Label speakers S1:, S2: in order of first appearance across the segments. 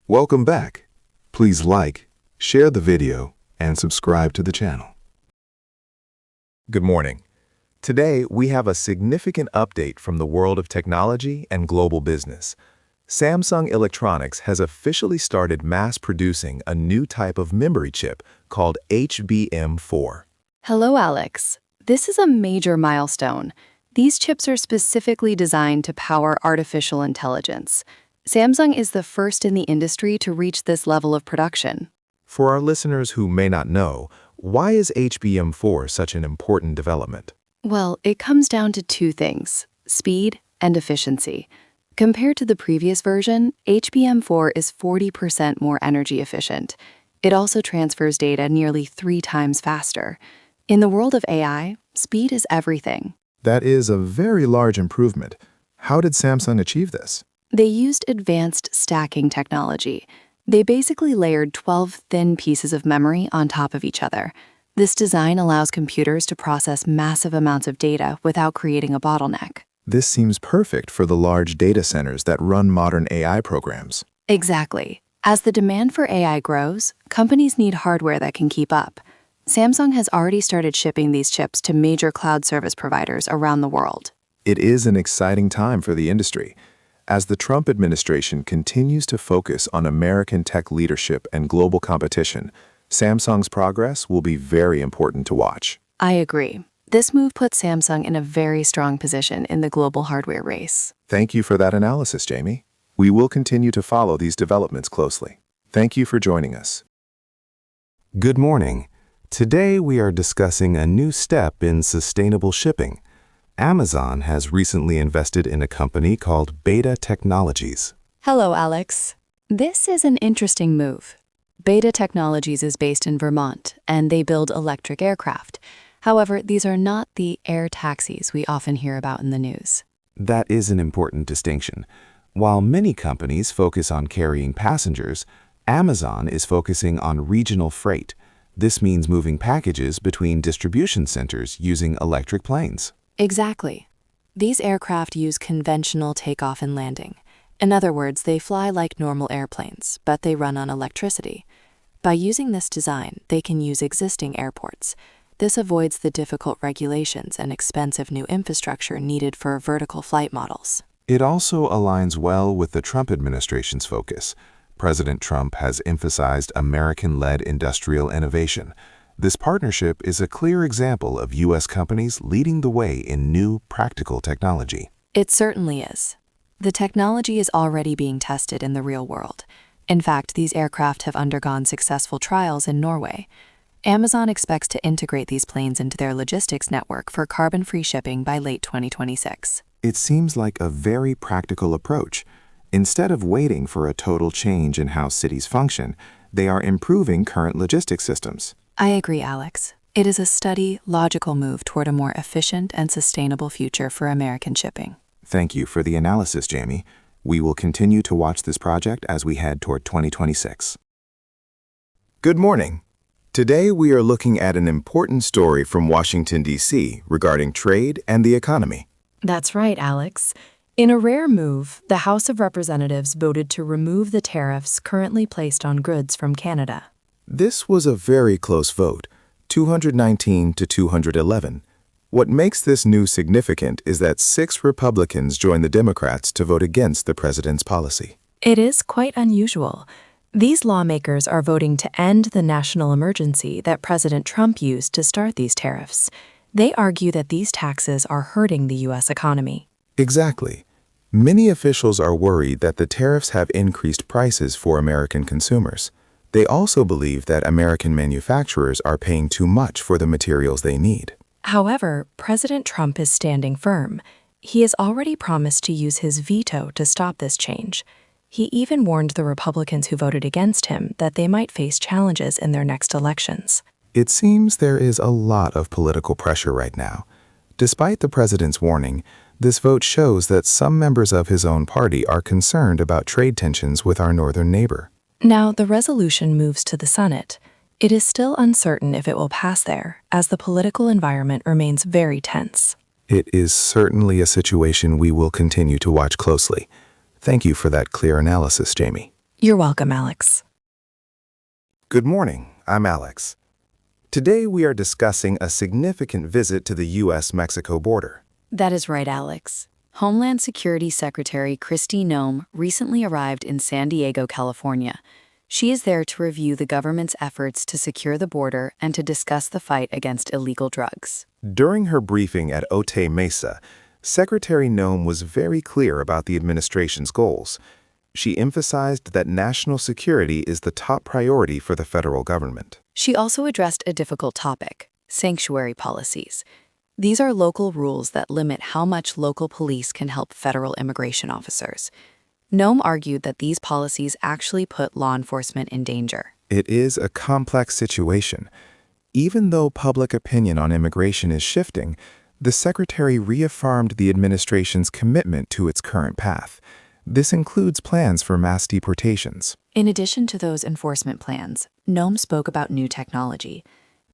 S1: Welcome back. Please like, share the video, and subscribe to the channel.
S2: Good morning. Today, we have a significant update from the world of technology and global business. Samsung Electronics has officially started mass-producing a new type of memory chip called HBM4.
S3: Hello, Alex. This is a major milestone. These chips are specifically designed to power artificial intelligence. Samsung is the first in the industry to reach this level of production.
S2: For our listeners who may not know, why is HBM4 such an important development?
S3: Well, it comes down to two things: speed and efficiency. Compared to the previous version, HBM4 is 40% more energy efficient. It also transfers data nearly 3 times faster. In the world of AI, speed is everything.
S2: That is a very large improvement. How did Samsung achieve this?
S3: They used advanced stacking technology. They basically layered 12 thin pieces of memory on top of each other. This design allows computers to process massive amounts of data without creating a bottleneck.
S2: This seems perfect for the large data centers that run modern AI programs.
S3: Exactly. As the demand for AI grows, companies need hardware that can keep up. Samsung has already started shipping these chips to major cloud service providers around the world.
S2: It is an exciting time for the industry. As the Trump administration continues to focus on American tech leadership and global competition, Samsung's progress will be very important to watch.
S3: I agree. This move puts Samsung in a very strong position in the global hardware race.
S2: Thank you for that analysis, Jamie. We will continue to follow these developments closely. Thank you for joining us.
S1: Good morning. Today we are discussing a new step in sustainable shipping. Amazon has recently invested in a company called Beta Technologies.
S3: Hello, Alex. This is an interesting move. Beta Technologies is based in Vermont, and they build electric aircraft. However, these are not the air taxis we often hear about in the news.
S1: That is an important distinction. While many companies focus on carrying passengers, Amazon is focusing on regional freight. This means moving packages between distribution centers using electric planes.
S3: Exactly. These aircraft use conventional takeoff and landing. In other words, they fly like normal airplanes, but they run on electricity. By using this design, they can use existing airports. This avoids the difficult regulations and expensive new infrastructure needed for vertical flight models.
S1: It also aligns well with the Trump administration's focus. President Trump has emphasized American-led industrial innovation. This partnership is a clear example of U.S. companies leading the way in new, practical technology.
S3: It certainly is. The technology is already being tested in the real world. In fact, these aircraft have undergone successful trials in Norway. Amazon expects to integrate these planes into their logistics network for carbon-free shipping by late 2026.
S1: It seems like a very practical approach. Instead of waiting for a total change in how cities function, they are improving current logistics systems.
S3: I agree, Alex. It is a steady, logical move toward a more efficient and sustainable future for American shipping.
S1: Thank you for the analysis, Jamie. We will continue to watch this project as we head toward 2026.
S2: Good morning. Today we are looking at an important story from Washington, D.C. regarding trade and the economy.
S4: That's right, Alex. In a rare move, the House of Representatives voted to remove the tariffs currently placed on goods from Canada.
S2: This was a very close vote, 219 to 211. What makes this news significant is that 6 Republicans joined the Democrats to vote against the president's policy.
S4: It is quite unusual. These lawmakers are voting to end the national emergency that President Trump used to start these tariffs. They argue that these taxes are hurting the U.S. economy.
S2: Exactly. Many officials are worried that the tariffs have increased prices for American consumers. They also believe that American manufacturers are paying too much for the materials they need.
S4: However, President Trump is standing firm. He has already promised to use his veto to stop this change. He even warned the Republicans who voted against him that they might face challenges in their next elections.
S2: It seems there is a lot of political pressure right now. Despite the president's warning, this vote shows that some members of his own party are concerned about trade tensions with our northern neighbor.
S4: Now, the resolution moves to the Senate. It is still uncertain if it will pass there, as the political environment remains very tense.
S2: It is certainly a situation we will continue to watch closely. Thank you for that clear analysis, Jamie.
S4: You're welcome, Alex.
S2: Good morning, I'm Alex. Today we are discussing a significant visit to the U.S.-Mexico border.
S3: That is right, Alex. Homeland Security Secretary Kristi Noem recently arrived in San Diego, California. She is there to review the government's efforts to secure the border and to discuss the fight against illegal drugs.
S2: During her briefing at Otay Mesa, Secretary Noem was very clear about the administration's goals. She emphasized that national security is the top priority for the federal government.
S3: She also addressed a difficult topic: sanctuary policies. These are local rules that limit how much local police can help federal immigration officers. Noem argued that these policies actually put law enforcement in danger.
S2: It is a complex situation. Even though public opinion on immigration is shifting, the Secretary reaffirmed the administration's commitment to its current path. This includes plans for mass deportations.
S3: In addition to those enforcement plans, Noem spoke about new technology.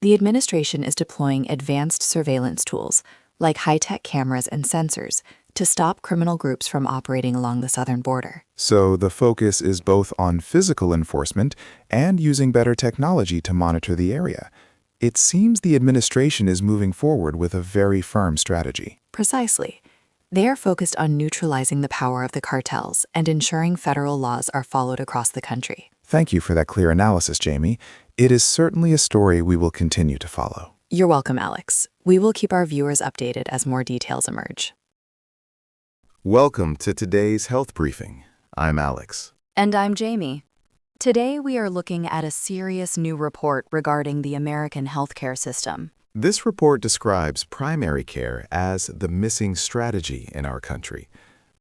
S3: The administration is deploying advanced surveillance tools, like high-tech cameras and sensors, to stop criminal groups from operating along the southern border.
S2: So the focus is both on physical enforcement and using better technology to monitor the area. It seems the administration is moving forward with a very firm strategy.
S3: Precisely. They are focused on neutralizing the power of the cartels and ensuring federal laws are followed across the country.
S2: Thank you for that clear analysis, Jamie. It is certainly a story we will continue to follow.
S3: You're welcome, Alex. We will keep our viewers updated as more details emerge.
S2: Welcome to today's health briefing. I'm Alex.
S3: And I'm Jamie. Today we are looking at a serious new report regarding the American healthcare system.
S2: This report describes primary care as the missing strategy in our country.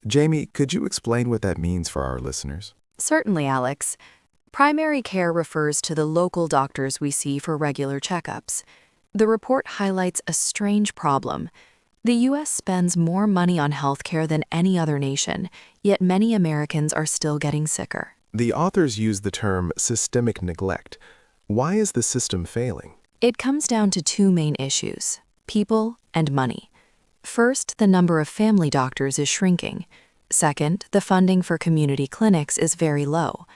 S2: Jamie, could you explain what that means for our listeners?
S3: Certainly, Alex. Primary care refers to the local doctors we see for regular checkups. The report highlights a strange problem. The U.S. spends more money on healthcare than any other nation, yet many Americans are still getting sicker.
S2: The authors use the term systemic neglect. Why is the system failing?
S3: It comes down to two main issues: people and money. First, the number of family doctors is shrinking. Second, the funding for community clinics is very low.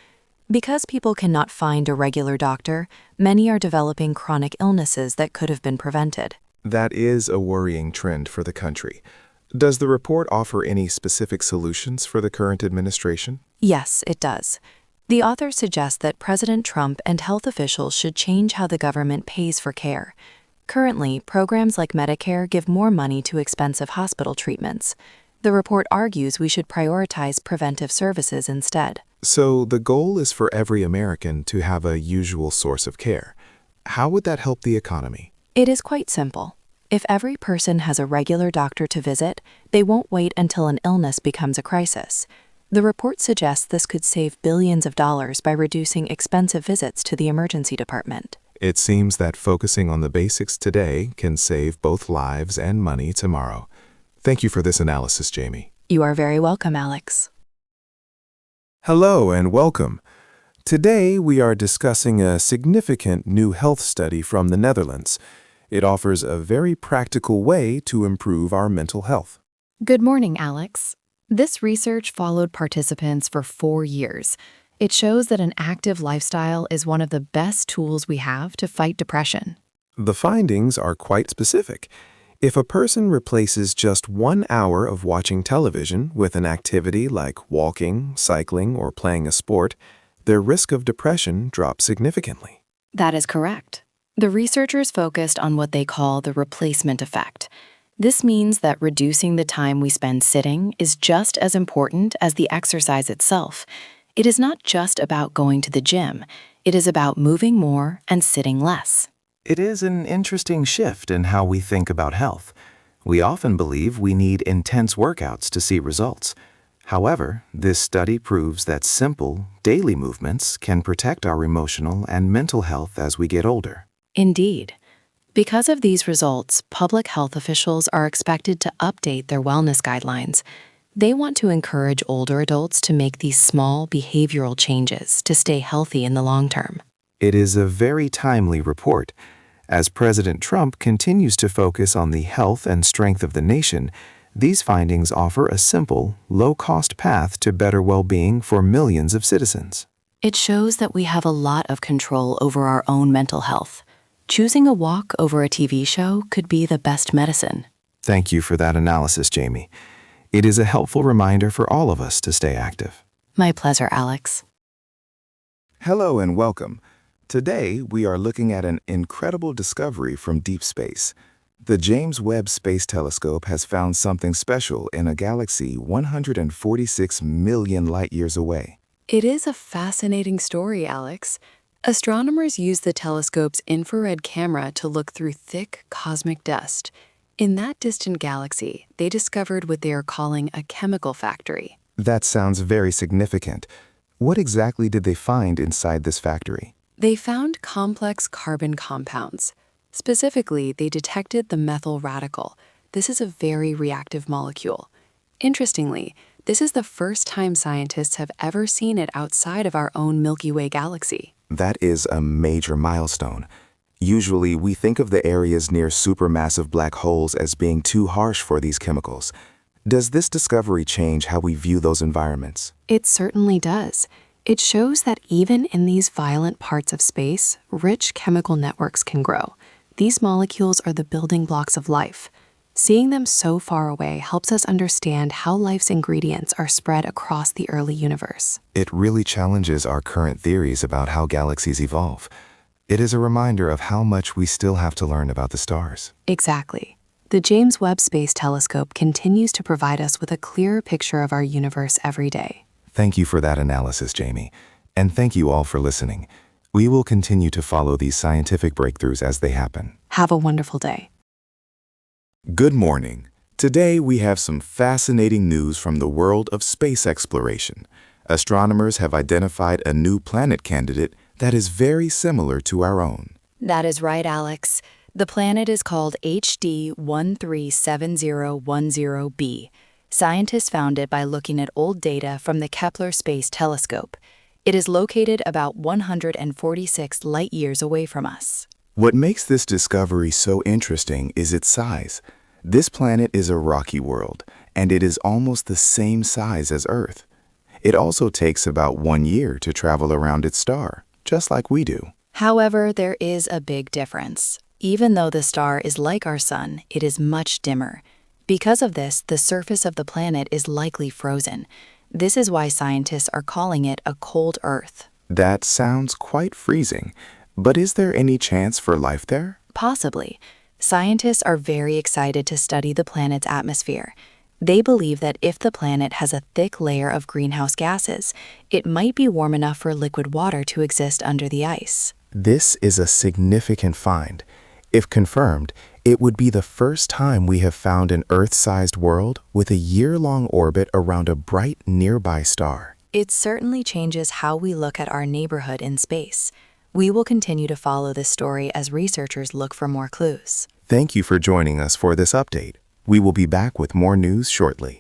S3: Because people cannot find a regular doctor, many are developing chronic illnesses that could have been prevented.
S2: That is a worrying trend for the country. Does the report offer any specific solutions for the current administration?
S3: Yes, it does. The author suggests that President Trump and health officials should change how the government pays for care. Currently, programs like Medicare give more money to expensive hospital treatments. The report argues we should prioritize preventive services instead.
S2: So the goal is for every American to have a usual source of care. How would that help the economy?
S3: It is quite simple. If every person has a regular doctor to visit, they won't wait until an illness becomes a crisis. The report suggests this could save billions of dollars by reducing expensive visits to the emergency department.
S2: It seems that focusing on the basics today can save both lives and money tomorrow. Thank you for this analysis, Jamie.
S3: You are very welcome, Alex.
S2: Hello and welcome. Today we are discussing a significant new health study from the Netherlands. It offers a very practical way to improve our mental health.
S5: Good morning, Alex. This research followed participants for 4 years. It shows that an active lifestyle is one of the best tools we have to fight depression.
S2: The findings are quite specific. If a person replaces just 1 hour of watching television with an activity like walking, cycling, or playing a sport, their risk of depression drops significantly.
S5: That is correct. The researchers focused on what they call the replacement effect. This means that reducing the time we spend sitting is just as important as the exercise itself. It is not just about going to the gym. It is about moving more and sitting less.
S6: It is an interesting shift in how we think about health. We often believe we need intense workouts to see results. However, this study proves that simple, daily movements can protect our emotional and mental health as we get older.
S5: Indeed. Because of these results, public health officials are expected to update their wellness guidelines. They want to encourage older adults to make these small behavioral changes to stay healthy in the long term.
S6: It is a very timely report. As President Trump continues to focus on the health and strength of the nation, these findings offer a simple, low-cost path to better well-being for millions of citizens.
S5: It shows that we have a lot of control over our own mental health. Choosing a walk over a TV show could be the best medicine.
S6: Thank you for that analysis, Jamie. It is a helpful reminder for all of us to stay active.
S5: My pleasure, Alex.
S2: Hello and welcome. Today, we are looking at an incredible discovery from deep space. The James Webb Space Telescope has found something special in a galaxy 146 million light-years away.
S3: It is a fascinating story, Alex. Astronomers use the telescope's infrared camera to look through thick cosmic dust. In that distant galaxy, they discovered what they are calling a chemical factory.
S2: That sounds very significant. What exactly did they find inside this factory?
S3: They found complex carbon compounds. Specifically, they detected the methyl radical. This is a very reactive molecule. Interestingly, this is the first time scientists have ever seen it outside of our own Milky Way galaxy.
S2: That is a major milestone. Usually, we think of the areas near supermassive black holes as being too harsh for these chemicals. Does this discovery change how we view those environments?
S3: It certainly does. It shows that even in these violent parts of space, rich chemical networks can grow. These molecules are the building blocks of life. Seeing them so far away helps us understand how life's ingredients are spread across the early universe.
S2: It really challenges our current theories about how galaxies evolve. It is a reminder of how much we still have to learn about the stars.
S3: Exactly. The James Webb Space Telescope continues to provide us with a clearer picture of our universe every day.
S2: Thank you for that analysis, Jamie. And thank you all for listening. We will continue to follow these scientific breakthroughs as they happen.
S3: Have a wonderful day.
S2: Good morning. Today we have some fascinating news from the world of space exploration. Astronomers have identified a new planet candidate that is very similar to our own.
S5: That is right, Alex. The planet is called HD 137010b. Scientists found it by looking at old data from the Kepler Space Telescope. It is located about 146 light-years away from us.
S2: What makes this discovery so interesting is its size. This planet is a rocky world, and it is almost the same size as Earth. It also takes about 1 year to travel around its star, just like we do.
S5: However, there is a big difference. Even though the star is like our sun, it is much dimmer. Because of this, the surface of the planet is likely frozen. This is why scientists are calling it a cold Earth.
S2: That sounds quite freezing, but is there any chance for life there?
S5: Possibly. Scientists are very excited to study the planet's atmosphere. They believe that if the planet has a thick layer of greenhouse gases, it might be warm enough for liquid water to exist under the ice.
S2: This is a significant find. If confirmed, it would be the first time we have found an Earth-sized world with a year-long orbit around a bright nearby star.
S5: It certainly changes how we look at our neighborhood in space. We will continue to follow this story as researchers look for more clues.
S2: Thank you for joining us for this update. We will be back with more news shortly.